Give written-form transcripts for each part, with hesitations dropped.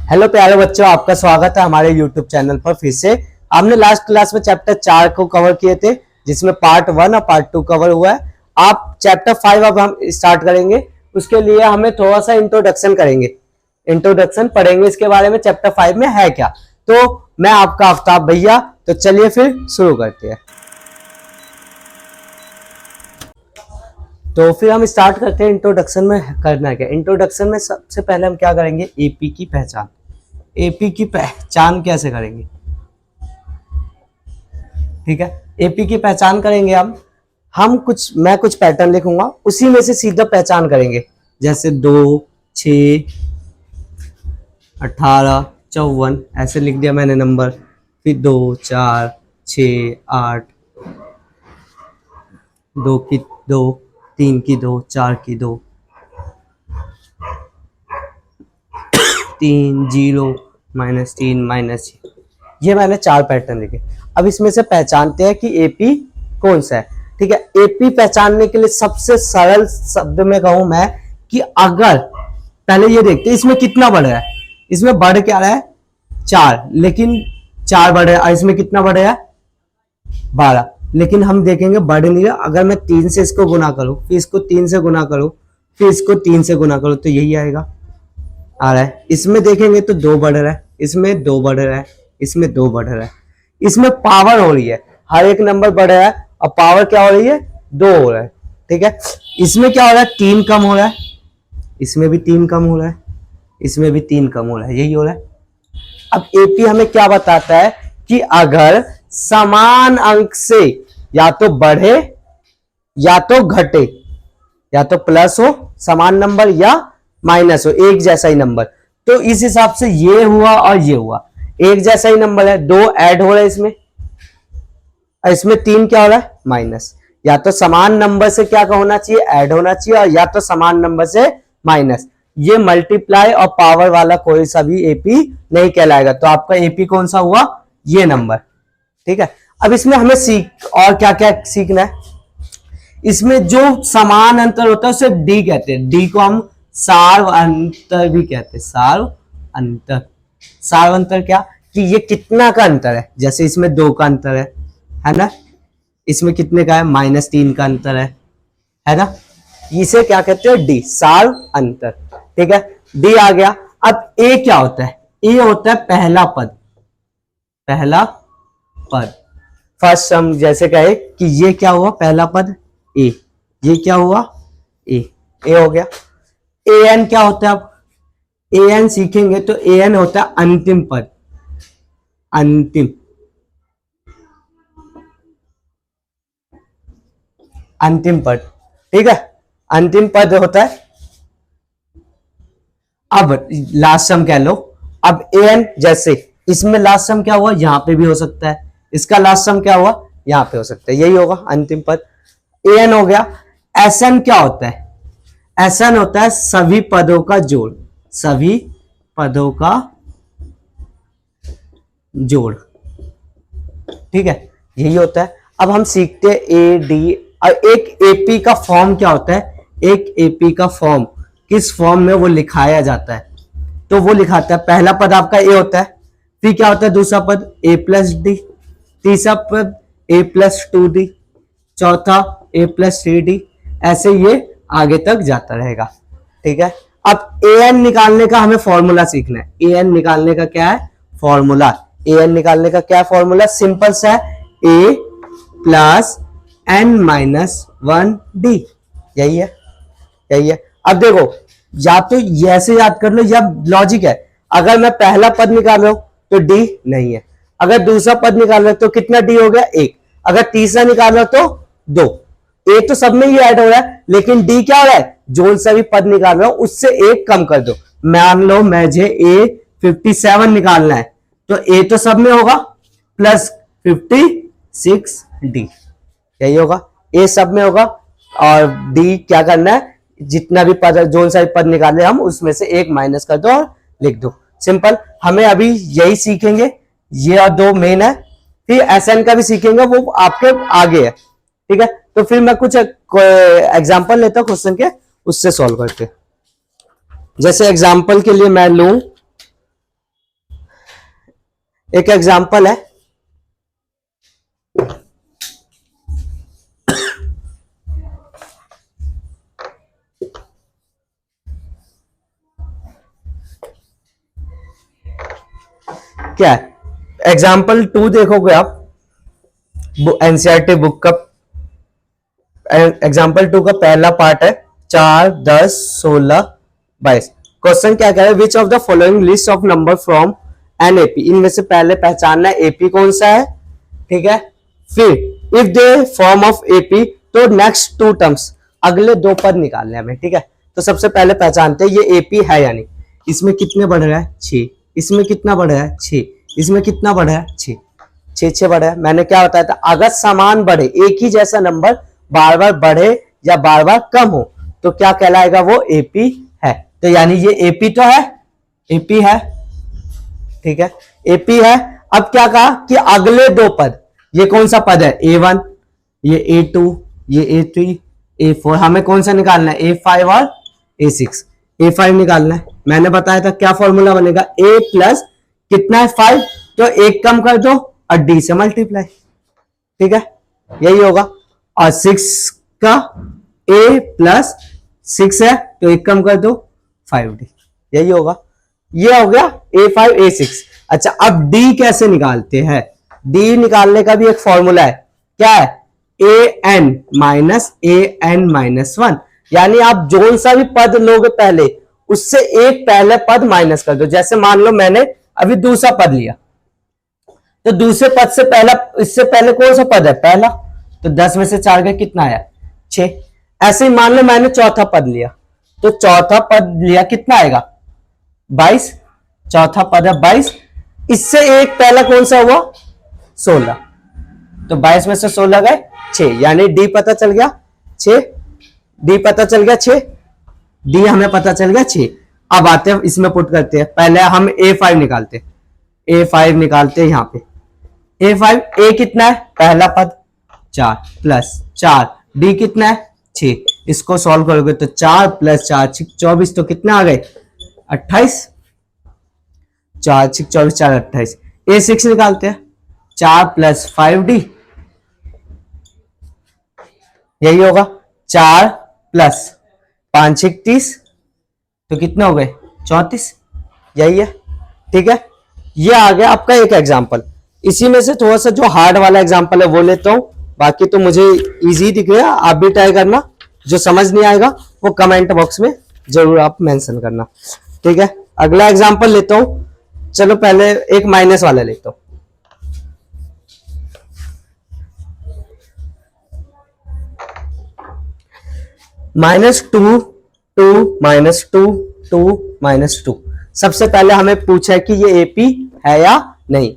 Hello प्यारे बच्चों, आपका स्वागत है हमारे YouTube चैनल पर फिर से। हमने लास्ट क्लास में चैप्टर 4 को कवर किए थे, जिसमें पार्ट 1 और पार्ट 2 कवर हुआ है। आप चैप्टर 5 अब हम स्टार्ट करेंगे। उसके लिए हमें थोड़ा सा इंट्रोडक्शन करेंगे, इंट्रोडक्शन पढ़ेंगे इसके बारे में, चैप्टर 5 में है क्या। तो मैं आपका आफ्ताब भैया, तो चलिए फिर शुरू करते हैं। तो फिर हम स्टार्ट करते हैं। इंट्रोडक्शन में करना है क्या? इंट्रोडक्शन में सबसे पहले हम क्या करेंगे? एपी की पहचान। एपी की पहचान कैसे करेंगे? ठीक है, एपी की पहचान करेंगे मैं कुछ पैटर्न लिखूंगा, उसी में से सीधा पहचान करेंगे। जैसे 2, 6, 18, 54 ऐसे लिख दिया मैंने नंबर। फिर 2, 4, 6, 8, 2 की 2, 3 की 2, 4 की 2, 3, 0, -3, -0। ये मैंने 4 पैटर्न लिखे। अब इसमें से पहचानते हैं कि एपी कौन सा है। ठीक है, एपी पहचानने के लिए सबसे सरल शब्द में कहूं मैं कि अगर पहले ये देखते हैं इसमें कितना बढ़ रहा है। इसमें बढ़ क्या रहा है? 4, लेकिन 4 बढ़ रहा है। इसमें कितना बढ़ रहा है? 12, लेकिन हम देखेंगे बढ़ नहीं रहा। अगर मैं 3 से इसको गुना करूं, फिर इसको 3 से गुना करूं, फिर इसको 3 से गुना करूं, तो यही आएगा, आ रहा है। इसमें देखेंगे तो 2 बढ़ रहा है, इसमें 2 बढ़ रहा है, इसमें 2 बढ़ रहा है। इसमें पावर हो रही है, हर एक नंबर बढ़ रहा है और पावर क्या हो रही है? 2 हो रहा है। ठीक है, इसमें क्या हो रहा है? 3 कम हो रहा है, इसमें भी 3 कम हो रहा है, इसमें भी 3 कम हो रहा है, यही हो रहा है। अब एपी हमें क्या बताता है कि अगर समान अंक से या तो बढ़े या तो घटे, या तो प्लस हो समान नंबर या माइनस हो एक जैसा ही नंबर, तो इस हिसाब से ये हुआ और ये हुआ, एक जैसा ही नंबर है। 2 ऐड हो रहा है इसमें, और इसमें 3 क्या हो रहा है? माइनस। या तो समान नंबर से क्या होना चाहिए? ऐड होना चाहिए, और या तो समान नंबर से माइनस। ये मल्टीप्लाई और पावर वाला कोई सा भी एपी नहीं कहलाएगा। तो आपका एपी कौन सा हुआ? ये नंबर। ठीक है, अब इसमें हमें और क्या क्या सीखना है। इसमें जो समान अंतर होता है उसे डी कहते हैं। डी को हम सार्व अंतर भी कहते हैं। सार्व अंतर। सार्व अंतर क्या? कि ये कितना का अंतर है। जैसे इसमें 2 का अंतर है ना? इसमें कितने का है? -3 का अंतर है ना? इसे क्या कहते हैं? डी, सार्व अंतर। ठीक है, डी आ गया। अब ए क्या होता है? ए होता है पहला पद। पहला पद, फर्स्ट सम। जैसे कहे कि ये क्या हुआ? पहला पद ए। ये क्या हुआ? ए। ए हो गया। ए एन क्या होता है? अब ए एन सीखेंगे तो ए एन होता है अंतिम पद। अंतिम, अंतिम पद। ठीक है, अंतिम पद होता है। अब लास्ट सम कह लो। अब ए एन, जैसे इसमें लास्ट सम क्या हुआ? यहां पे भी हो सकता है। इसका लास्ट सम क्या हुआ? यहां पे हो सकता है, यही होगा अंतिम पद। ए एन हो गया। एस एन क्या होता है? एस एन होता है सभी पदों का जोड़। सभी पदों का जोड़। ठीक है, यही होता है। अब हम सीखते हैं ए डी। और एक एपी का फॉर्म क्या होता है? एक एपी का फॉर्म किस फॉर्म में वो लिखाया जाता है, तो वो लिखाता है। पहला पद आपका ए होता है, फिर क्या होता है? दूसरा पद a+d, तीसरा पद a+2d, चौथा a+3d, ऐसे ये आगे तक जाता रहेगा। ठीक है, अब ए एन निकालने का हमें फॉर्मूला सीखना है। ए एन निकालने का क्या है? फॉर्मूला। ए एन निकालने का क्या फॉर्मूला? सिंपल सा है, a+n-1d। यही है, यही है। अब देखो, या तो ऐसे याद कर लो, या लॉजिक है। अगर मैं पहला पद निकाल रहा हूं तो डी नहीं है। अगर दूसरा पद निकाल रहा हूं तो कितना डी हो गया? 1। अगर तीसरा निकाल रहा हूं तो 2। ए तो सब में ही ऐड हो रहा है, लेकिन डी क्या हो रहा है? जो सा भी पद निकाल रहा हूं उससे 1 कम कर दो। मान लो मुझे a57 निकालना है, तो ए तो सब में होगा, प्लस 56d, यही होगा। ए सब में होगा, और डी क्या करना है? जितना भी पद, जो सा भी पद निकाले हम उसमें से 1 माइनस कर दो और लिख दो। सिंपल। हमें अभी यही सीखेंगे, ये और 2 मेन है। फिर एस एन का भी सीखेंगे, वो आपके आगे है। ठीक है, तो फिर मैं कुछ एग्जांपल लेता हूं क्वेश्चन के, उससे सॉल्व करके। जैसे एग्जांपल के लिए मैं लूं एक एग्जांपल है, क्या है, एग्जाम्पल 2 देखोगे आप एनसीईआरटी बुक का, एग्जाम्पल 2 का पहला पार्ट है 4, 10, 16, 22। क्वेश्चन क्या कह रहा है, which of the following list of number from an AP, इनमें से पहले पहचानना है एपी कौन सा है, ठीक है। फिर if they form of AP, तो नेक्स्ट टू टर्म्स, अगले दो पद निकालने हमें, ठीक है। तो सबसे पहले पहचानते हैं ये एपी है यानी, इसमें कितने बढ़ रहा है 6, इसमें कितना बढ़ रहा है 6, इसमें कितना बढ़ रहा है 6, 6 बढ़ रहा है। मैंने क्या बताया था, अगर समान बढ़े, एक ही जैसा नंबर बार बार बढ़े या बार बार कम हो तो क्या कहलाएगा, वो एपी है। तो यानी ये एपी तो है, एपी है, ठीक है, एपी है। अब क्या कहा कि अगले दो पद, ये कौन सा पद है, A1, ये A2, ये A3, A4, हमें कौन सा निकालना है, A5 और A6। A5 निकालना है, मैंने बताया था क्या फॉर्मूला बनेगा, A प्लस कितना है 5, तो एक कम कर दो और D से मल्टीप्लाई, ठीक है, यही होगा। और 6 का A प्लस 6 है तो एक कम कर दो 5D, यही होगा। ये हो गया A5 A6। अच्छा, अब D कैसे निकालते हैं, D निकालने का भी एक फॉर्मूला है, क्या है, AN माइनस AN माइनस 1, यानी आप जो सा भी पद लोगे पहले, उससे एक पहले पद माइनस कर दो। जैसे मान लो मैंने अभी दूसरा पद लिया, तो दूसरे पद से पहला, इससे पहले कौन सा पद है, पहला, तो 10 में से 4 गए, कितना आया 6। ऐसे ही मान लो मैंने चौथा पद लिया, तो चौथा पद लिया कितना आएगा 22, चौथा पद है 22, इससे एक पहला कौन सा हुआ 16, तो 22 में से 16 गए 6, यानी डी पता चल गया 6, डी पता चल गया 6, डी हमें पता चल गया 6। अब आते हैं इसमें पुट करते हैं, पहले हम A5 निकालते हैं, A5 निकालते हैं यहाँ पे, A5, A कितना है पहला पद 4 प्लस 4, D कितना है 6, इसको सॉल्व करोगे तो 4 प्लस 4 24, तो कितना आ गए 28, 4 24 4 28। A6 निकालते हैं, 4 प्लस 5D, यही होगा, 4 प्लस 5 30, तो कितने हो गए 34, यही है, ठीक है। ये आ गया आपका एक एग्जाम्पल। इसी में से थोड़ा सा जो हार्ड वाला एग्जाम्पल है वो लेता हूं, बाकी तो मुझे इजी दिख रहा है, आप भी ट्राई करना, जो समझ नहीं आएगा वो कमेंट बॉक्स में जरूर आप मेंशन करना, ठीक है। अगला एग्जाम्पल लेता हूं, चलो पहले एक माइनस वाला लेता हूं। -2 2 -2 2 -2। सबसे पहले हमें पूछा है कि ये एपी है या नहीं।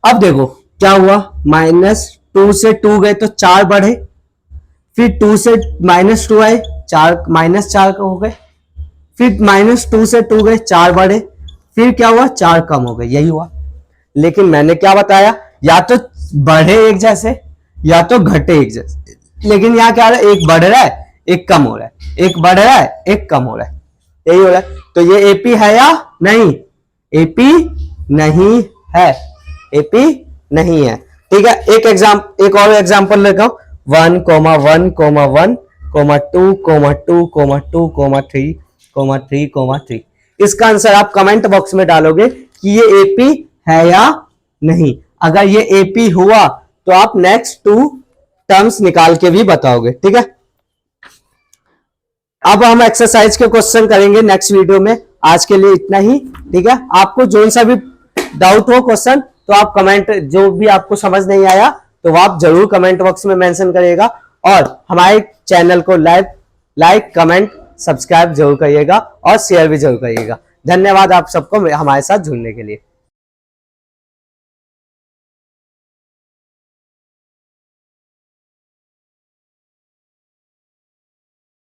अब देखो क्या हुआ, -2 से 2 गए तो 4 बढ़े, फिर 2 से -2 आए 4 -4 हो गए, फिर -2 से 2 गए 4 बढ़े, फिर क्या हुआ 4 कम हो गए, यही हुआ। लेकिन मैंने क्या बताया, या तो बढ़े एक जैसे या तो घटे एक जैसे, लेकिन यहाँ क्या हो रहा है, एक बढ़ रहा है एक कम हो रहा है, एक बढ़ रहा है एक कम हो रहा है, यही हो रहा है। तो ये एपी है या नहीं, एपी नहीं है, एपी नहीं है, ठीक है। एक और एग्जांपल लेता हूं, 1, 1, 1, 2, 2, 2, 3, 3, 3। इसका आंसर आप कमेंट बॉक्स में डालोगे कि ये एपी है या नहीं। अगर ये एपी हुआ तो आप नेक्स्ट 2 टर्म्स निकाल के भी बताओगे, ठीक है। अब हम एक्सरसाइज के क्वेश्चन करेंगे नेक्स्ट वीडियो में, आज के लिए इतना ही, ठीक है। आपको जो सा भी डाउट हो क्वेश्चन, तो आप कमेंट, जो भी आपको समझ नहीं आया तो आप जरूर कमेंट बॉक्स में मेंशन करिएगा, और हमारे चैनल को लाइक कमेंट सब्सक्राइब जरूर करिएगा और शेयर भी जरूर करिएगा। धन्यवाद आप सबको हमारे साथ जुड़ने के लिए।